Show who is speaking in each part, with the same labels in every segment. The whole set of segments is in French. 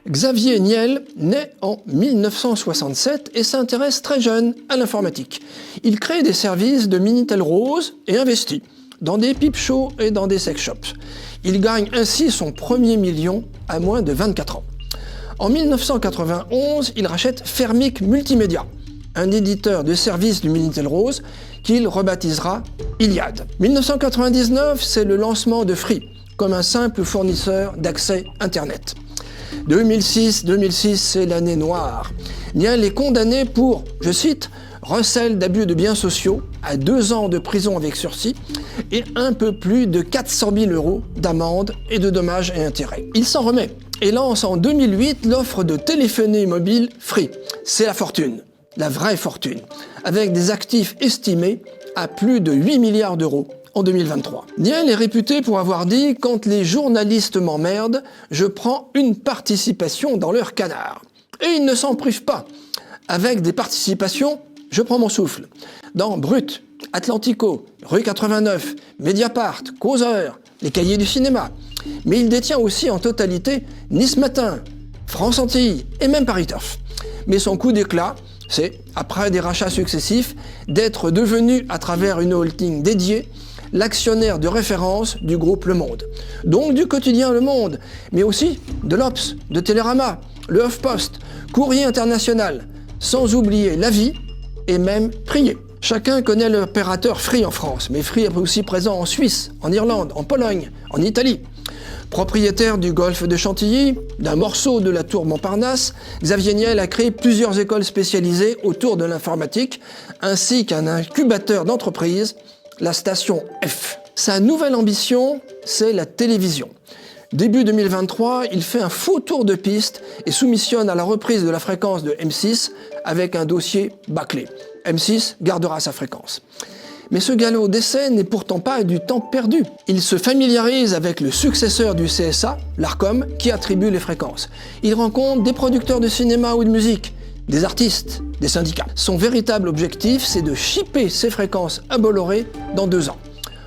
Speaker 1: Xavier Niel naît en 1967 et s'intéresse très jeune à l'informatique. Il crée des services de Minitel Rose et investit dans des peep shows et dans des sex shops. Il gagne ainsi son premier million à moins de 24 ans. En 1991, il rachète Fermic Multimédia, un éditeur de services du Minitel Rose qu'il rebaptisera Iliad. 1999, c'est le lancement de Free comme un simple fournisseur d'accès Internet. 2006, c'est l'année noire. Niel est condamné pour, je cite, recel d'abus de biens sociaux à 2 ans de prison avec sursis et un peu plus de 400 000 € d'amende et de dommages et intérêts. Il s'en remet et lance en 2008 l'offre de téléphonie mobile Free. C'est la fortune, la vraie fortune, avec des actifs estimés à plus de 8 milliards d'euros en 2023. Niel est réputé pour avoir dit « Quand les journalistes m'emmerdent, je prends une participation dans leur canard ». Et il ne s'en prive pas. Avec des participations, je prends mon souffle. Dans Brut, Atlantico, Rue 89, Mediapart, Causeur, les Cahiers du cinéma. Mais il détient aussi en totalité Nice Matin, France Antilles et même Paris Turf. Mais son coup d'éclat, c'est, après des rachats successifs, d'être devenu, à travers une holding dédiée, l'actionnaire de référence du groupe Le Monde. Donc du quotidien Le Monde, mais aussi de l'Obs, de Télérama, le HuffPost, Courrier International, sans oublier La Vie et même Prier. Chacun connaît l'opérateur Free en France, mais Free est aussi présent en Suisse, en Irlande, en Pologne, en Italie. Propriétaire du golfe de Chantilly, d'un morceau de la tour Montparnasse, Xavier Niel a créé plusieurs écoles spécialisées autour de l'informatique, ainsi qu'un incubateur d'entreprises, la station F. Sa nouvelle ambition, c'est la télévision. Début 2023, il fait un faux tour de piste et soumissionne à la reprise de la fréquence de M6 avec un dossier bâclé. M6 gardera sa fréquence. Mais ce galop d'essai n'est pourtant pas du temps perdu. Il se familiarise avec le successeur du CSA, l'Arcom, qui attribue les fréquences. Il rencontre des producteurs de cinéma ou de musique, des artistes, des syndicats. Son véritable objectif, c'est de shipper ces fréquences à Bolloré dans 2 ans.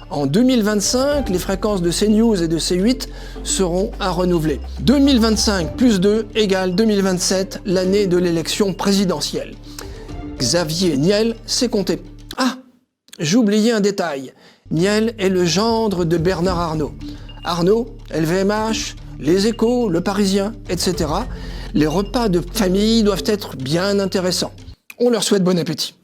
Speaker 1: En 2025, les fréquences de CNews et de C8 seront à renouveler. 2025 plus 2 égale 2027, l'année de l'élection présidentielle. Xavier Niel sait compter. Ah, j'oubliais un détail. Niel est le gendre de Bernard Arnault. Arnault, LVMH, Les Échos, Le Parisien, etc. Les repas de famille doivent être bien intéressants. On leur souhaite bon appétit.